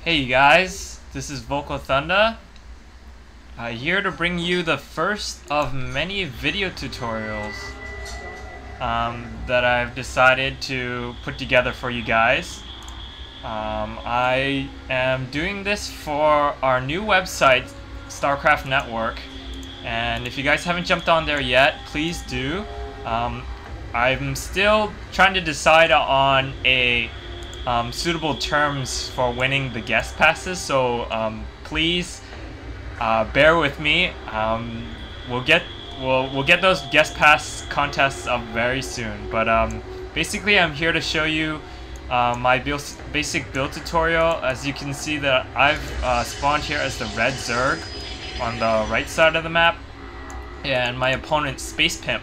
Hey you guys, this is Vocal Thunder, here to bring you the first of many video tutorials that I've decided to put together for you guys. I am doing this for our new website, Starcraft Network, and if you guys haven't jumped on there yet, please do. I'm still trying to decide on a suitable terms for winning the guest passes, so please bear with me. We'll get those guest pass contests up very soon. But basically, I'm here to show you my basic build tutorial. As you can see, that I've spawned here as the red Zerg on the right side of the map, and my opponent Space Pimp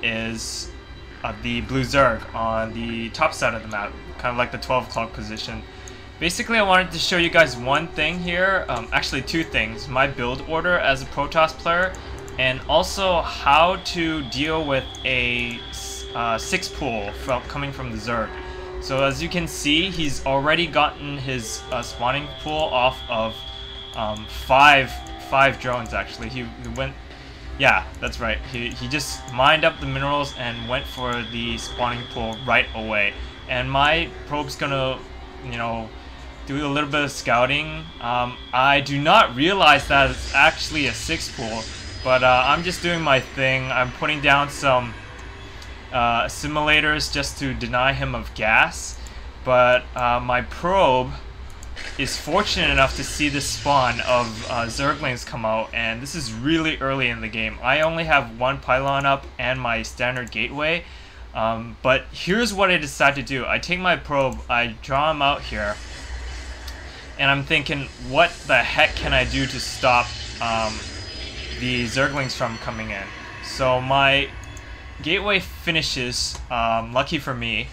is the blue Zerg on the top side of the map, kind of like the 12 o'clock position. Basically, I wanted to show you guys one thing here, actually two things: my build order as a Protoss player, and also how to deal with a 6 pool coming from the Zerg. So as you can see, he's already gotten his spawning pool off of five drones. Actually, he went. Yeah, that's right. He just mined up the minerals and went for the spawning pool right away. And my probe's gonna, do a little bit of scouting. I do not realize that it's actually a 6 pool, but I'm just doing my thing. I'm putting down some simulators just to deny him of gas. But my probe is fortunate enough to see the spawn of Zerglings come out, and this is really early in the game. I only have one pylon up and my standard gateway, but here's what I decide to do. I take my probe, I draw him out here, and I'm thinking, what the heck can I do to stop the Zerglings from coming in? So my gateway finishes, lucky for me,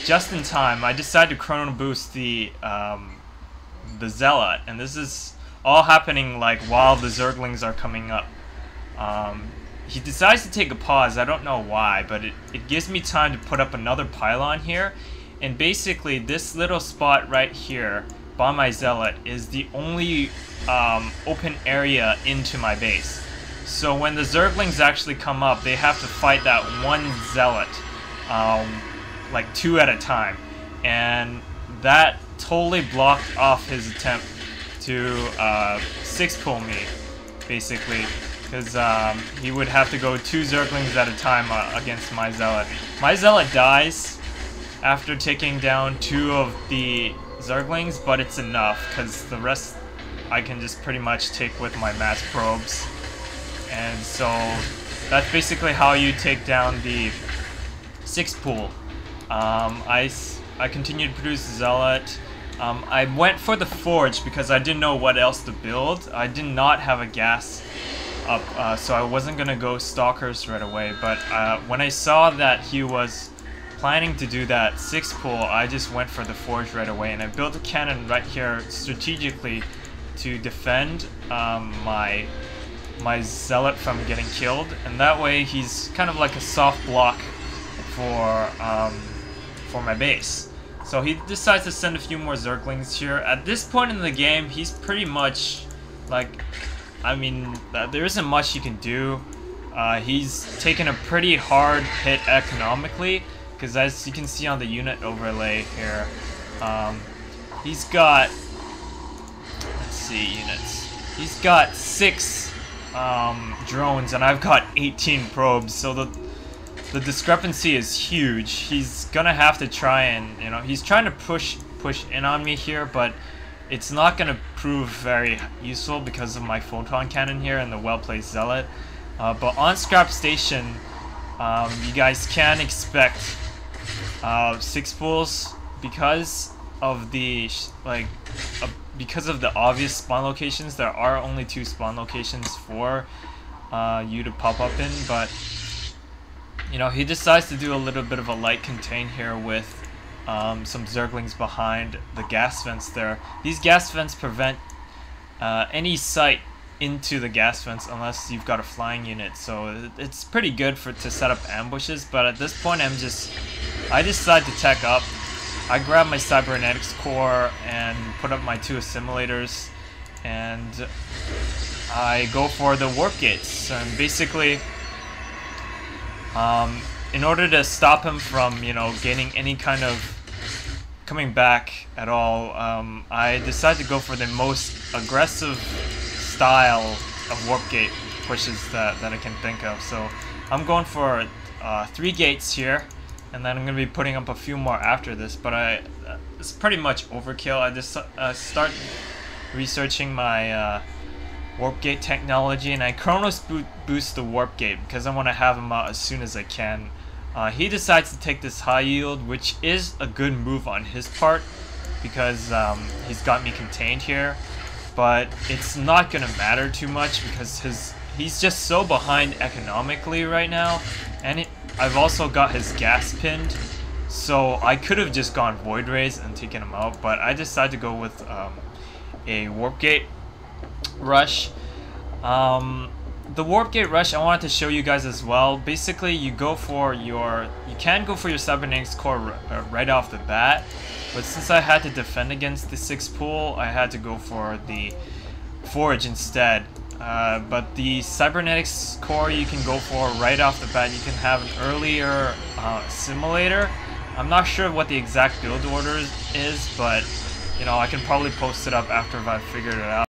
just in time. I decide to chrono boost the Zealot, and this is all happening like while the Zerglings are coming up. He decides to take a pause. I don't know why, but it gives me time to put up another pylon here, and basically this little spot right here by my Zealot is the only open area into my base. So when the Zerglings actually come up, they have to fight that one Zealot like 2 at a time, and that totally blocked off his attempt to 6 pull me, basically, because he would have to go 2 Zerglings at a time against my Zealot. My Zealot dies after taking down 2 of the Zerglings, but it's enough because the rest I can just pretty much take with my mass probes. And so that's basically how you take down the 6 pool. I continued to produce Zealot. I went for the Forge because I didn't know what else to build. I did not have a gas up, so I wasn't gonna go Stalkers right away. But when I saw that he was planning to do that 6 pool, I just went for the Forge right away, and I built a cannon right here strategically to defend my Zealot from getting killed, and that way he's kind of like a soft block for my base. So he decides to send a few more Zerglings here. At this point in the game, he's pretty much like, there isn't much you can do. He's taken a pretty hard hit economically, because as you can see on the unit overlay here, he's got, let's see, units. He's got 6 drones, and I've got 18 probes, so the discrepancy is huge. He's gonna have to try and, he's trying to push in on me here, but it's not gonna prove very useful because of my photon cannon here and the well-placed Zealot. But on Scrap Station, you guys can expect 6 pools because of the because of the obvious spawn locations. There are only 2 spawn locations for you to pop up in, but he decides to do a little bit of a light contain here with some Zerglings behind the gas vents there. These gas vents prevent any sight into the gas vents unless you've got a flying unit, so it's pretty good to set up ambushes. But at this point, I decide to tech up I grab my cybernetics core and put up my 2 assimilators, and I go for the warp gates. And basically, in order to stop him from, you know, gaining any kind of coming back at all, I decided to go for the most aggressive style of warp gate pushes that I can think of. So I'm going for 3 gates here, and then I'm going to be putting up a few more after this, but it's pretty much overkill. I just start researching my warp gate technology, and I Chronos boost the warp gate because I want to have him out as soon as I can. He decides to take this high yield, which is a good move on his part because he's got me contained here, but it's not going to matter too much because he's just so behind economically right now, and I've also got his gas pinned, so I could have just gone Void Rays and taken him out, but I decided to go with a Warp Gate Rush. The Warp Gate Rush I wanted to show you guys as well. Basically, you can go for your Cybernetics core right off the bat, but since I had to defend against the 6 pool, I had to go for the Forge instead. But the Cybernetics core you can go for right off the bat. You can have an earlier simulator. I'm not sure what the exact build order is, but you know, I can probably post it up after I've figured it out.